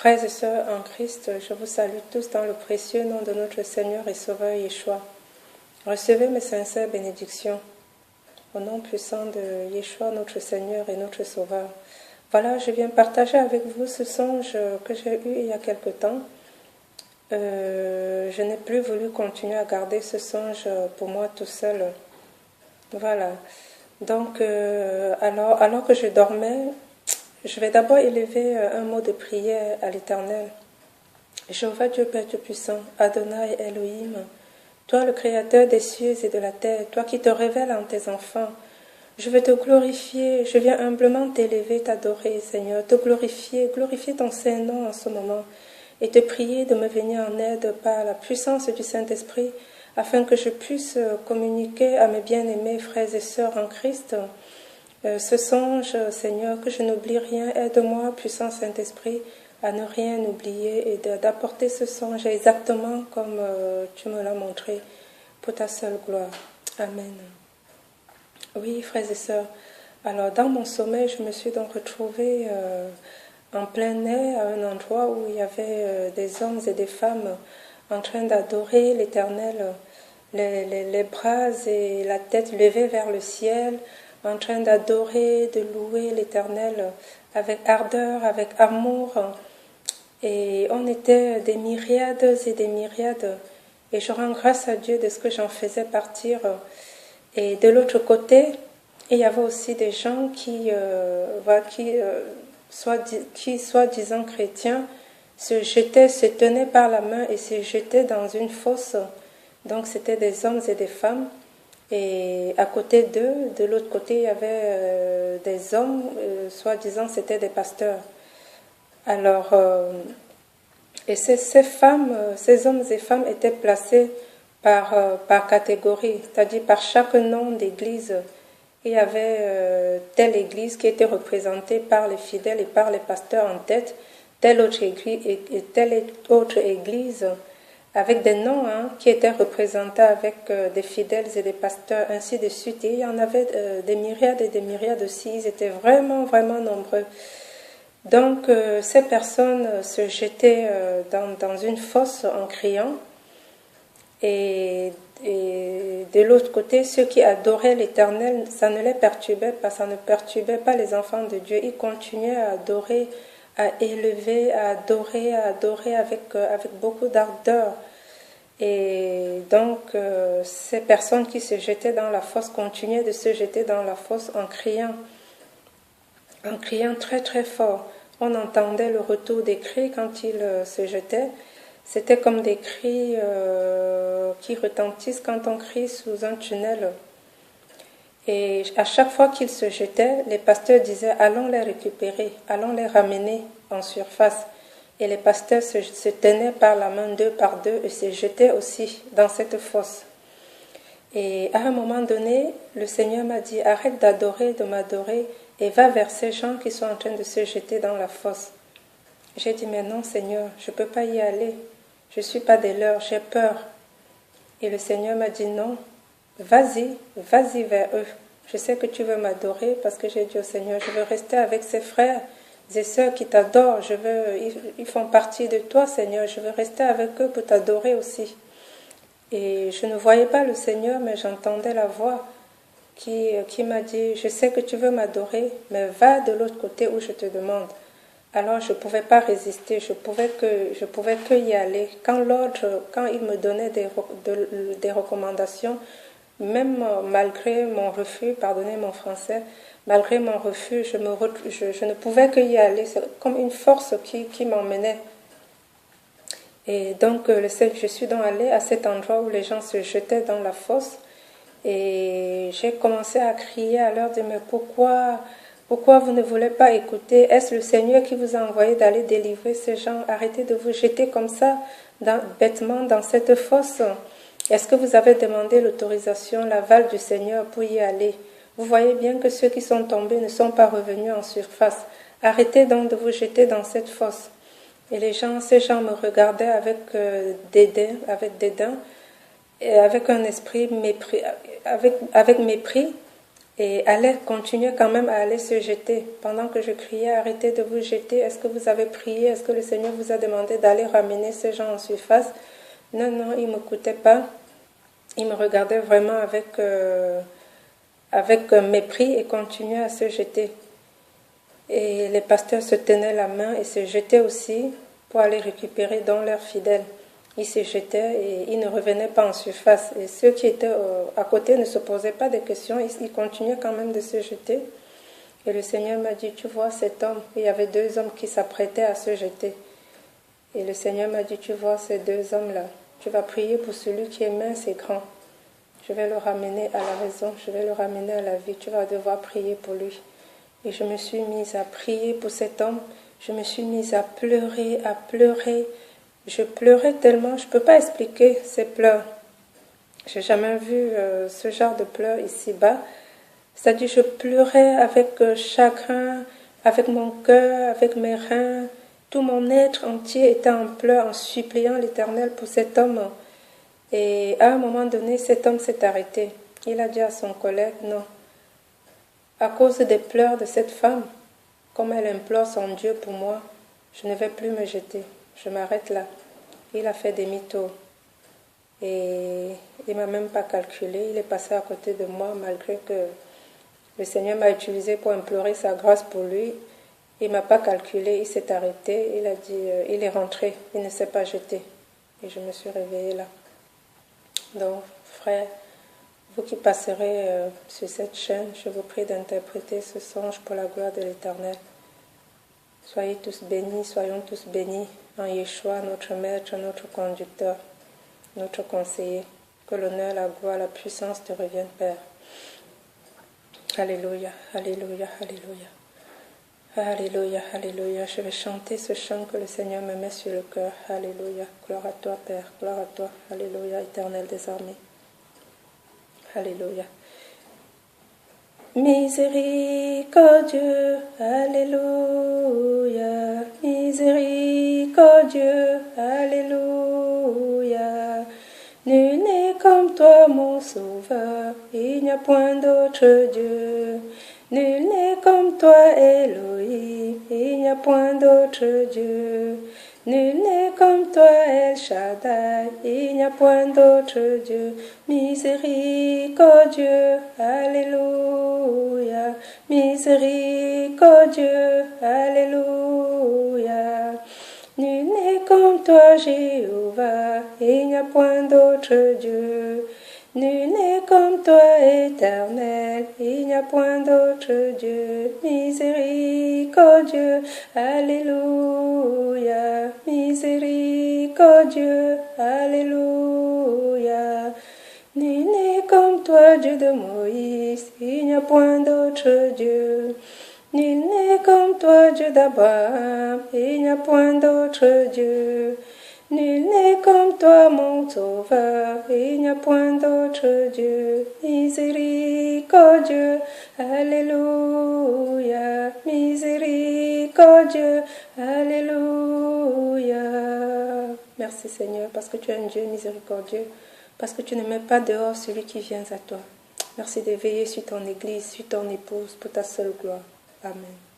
Frères et sœurs en Christ, je vous salue tous dans le précieux nom de notre Seigneur et Sauveur Yeshua. Recevez mes sincères bénédictions. Au nom puissant de Yeshua, notre Seigneur et notre Sauveur. Voilà, je viens partager avec vous ce songe que j'ai eu il y a quelque temps. Je n'ai plus voulu continuer à garder ce songe pour moi tout seul. Voilà. Donc, alors que je dormais, je vais d'abord élever un mot de prière à l'Éternel. Jéhovah Dieu Père Tout-Puissant, Adonai Elohim, toi le Créateur des cieux et de la terre, toi qui te révèles en tes enfants, je veux te glorifier, je viens humblement t'élever, t'adorer, Seigneur, te glorifier ton Saint-Nom en ce moment, et te prier de me venir en aide par la puissance du Saint-Esprit, afin que je puisse communiquer à mes bien-aimés frères et sœurs en Christ, ce songe, Seigneur, que je n'oublie rien. Aide-moi, puissant Saint-Esprit, à ne rien oublier et d'apporter ce songe exactement comme tu me l'as montré, pour ta seule gloire. Amen. Oui, frères et sœurs, alors dans mon sommeil, je me suis donc retrouvée en plein air, à un endroit où il y avait des hommes et des femmes en train d'adorer l'Éternel, les bras et la tête levée vers le ciel, en train d'adorer, de louer l'Éternel avec ardeur, avec amour. Et on était des myriades et des myriades. Et je rends grâce à Dieu de ce que j'en faisais partir. Et de l'autre côté, il y avait aussi des gens qui soi-disant chrétiens, se tenaient par la main et se jetaient dans une fosse. Donc c'était des hommes et des femmes. Et à côté d'eux, de l'autre côté, il y avait des hommes, soi-disant c'était des pasteurs. Alors, et ces femmes, ces hommes et femmes étaient placés par catégorie, c'est-à-dire par chaque nom d'église. Il y avait telle église qui était représentée par les fidèles et par les pasteurs en tête, telle autre église avec des noms qui étaient représentés avec des fidèles et des pasteurs, ainsi de suite. Et il y en avait des myriades et des myriades aussi. Ils étaient vraiment, vraiment nombreux. Donc, ces personnes se jetaient dans une fosse en criant. Et de l'autre côté, ceux qui adoraient l'Éternel, ça ne les perturbait pas, ça ne perturbait pas les enfants de Dieu. Ils continuaient à adorer, à élever, à adorer avec beaucoup d'ardeur. Et donc, ces personnes qui se jetaient dans la fosse continuaient de se jeter dans la fosse en criant très très fort. On entendait le retour des cris quand ils se jetaient. C'était comme des cris qui retentissent quand on crie sous un tunnel. Et à chaque fois qu'ils se jetaient, les pasteurs disaient « Allons les récupérer, allons les ramener en surface ». Et les pasteurs se tenaient par la main deux par deux et se jetaient aussi dans cette fosse. Et à un moment donné, le Seigneur m'a dit « Arrête d'adorer, de m'adorer et va vers ces gens qui sont en train de se jeter dans la fosse ». J'ai dit « Mais non Seigneur, je ne peux pas y aller. Je ne suis pas des leurs, j'ai peur. » Et le Seigneur m'a dit « Non, vas-y vers eux. Je sais que tu veux m'adorer parce que j'ai dit au Seigneur, je veux rester avec ces frères et sœurs qui t'adorent. Ils font partie de toi, Seigneur. Je veux rester avec eux pour t'adorer aussi. » Et je ne voyais pas le Seigneur, mais j'entendais la voix qui m'a dit « Je sais que tu veux m'adorer, mais va de l'autre côté où je te demande. » Alors je ne pouvais pas résister, je pouvais que y aller. Quand il me donnait des recommandations, même malgré mon refus, pardonnez mon français, malgré mon refus, je ne pouvais que y aller. C'est comme une force qui m'emmenait. Et donc je suis donc allée à cet endroit où les gens se jetaient dans la fosse. Et j'ai commencé à crier à leur dire « Mais pourquoi vous ne voulez pas écouter? Est-ce le Seigneur qui vous a envoyé d'aller délivrer ces gens? Arrêtez de vous jeter comme ça, bêtement, dans cette fosse. Est-ce que vous avez demandé l'autorisation, l'aval du Seigneur pour y aller? Vous voyez bien que ceux qui sont tombés ne sont pas revenus en surface. Arrêtez donc de vous jeter dans cette fosse. » Et ces gens me regardaient avec dédain, et avec un esprit mépris, avec mépris. Et continuait quand même à aller se jeter. Pendant que je criais, arrêtez de vous jeter. Est-ce que vous avez prié? Est-ce que le Seigneur vous a demandé d'aller ramener ces gens en surface? Non, non, il ne m'écoutait pas. Il me regardait vraiment avec mépris et continuait à se jeter. Et les pasteurs se tenaient la main et se jetaient aussi pour aller récupérer dans leurs fidèles. Ils se jetaient et ils ne revenaient pas en surface. Et ceux qui étaient à côté ne se posaient pas de questions. Ils continuaient quand même de se jeter. Et le Seigneur m'a dit, tu vois cet homme, il y avait 2 hommes qui s'apprêtaient à se jeter. Et le Seigneur m'a dit, tu vois ces 2 hommes-là, tu vas prier pour celui qui est mince et grand. Je vais le ramener à la raison, je vais le ramener à la vie. Tu vas devoir prier pour lui. Et je me suis mise à prier pour cet homme. Je me suis mise à pleurer, à pleurer. Je pleurais tellement, je ne peux pas expliquer ces pleurs. Je n'ai jamais vu ce genre de pleurs ici-bas. C'est-à-dire, je pleurais avec chagrin, avec mon cœur, avec mes reins. Tout mon être entier était en pleurs, en suppliant l'Éternel pour cet homme. Et à un moment donné, cet homme s'est arrêté. Il a dit à son collègue, non, à cause des pleurs de cette femme, comme elle implore son Dieu pour moi, je ne vais plus me jeter. Je m'arrête là. Il a fait demi-tour. Et il ne m'a même pas calculé. Il est passé à côté de moi malgré que le Seigneur m'a utilisé pour implorer sa grâce pour lui. Il ne m'a pas calculé. Il s'est arrêté. Il a dit, il est rentré. Il ne s'est pas jeté. Et je me suis réveillée là. Donc, frère, vous qui passerez sur cette chaîne, je vous prie d'interpréter ce songe pour la gloire de l'Éternel. Soyez tous bénis, soyons tous bénis en Yeshua, notre Maître, notre conducteur, notre conseiller. Que l'honneur, la gloire, la puissance te reviennent, Père. Alléluia, alléluia, alléluia. Alléluia, alléluia. Je vais chanter ce chant que le Seigneur me met sur le cœur. Alléluia. Gloire à toi, Père. Gloire à toi. Alléluia, Éternel des armées. Alléluia. Miséricordieux, alléluia. Miséricordieux, alléluia. Nul n'est comme toi, mon sauveur. Il n'y a point d'autre Dieu. Nul n'est comme toi, Elohim, il n'y a point d'autre Dieu. Nul n'est comme toi, El Shaddai, il n'y a point d'autre Dieu. Miséricordieux, alléluia. Miséricordieux, alléluia. Nul n'est comme toi, Jéhovah, il n'y a point d'autre Dieu. Nul n'est comme toi, Éternel, il n'y a point d'autre Dieu. Miséricordieux, alléluia. Miséricordieux, alléluia. Nul n'est comme toi, Dieu de Moïse, il n'y a point d'autre Dieu. Nul n'est comme toi, Dieu d'Abraham, il n'y a point d'autre Dieu. Nul n'est comme toi, mon sauveur, il n'y a point d'autre Dieu. Miséricordieux, alléluia. Miséricordieux, alléluia. Merci Seigneur, parce que tu es un Dieu miséricordieux, parce que tu ne mets pas dehors celui qui vient à toi. Merci de veiller sur ton Église, sur ton épouse, pour ta seule gloire. Amen.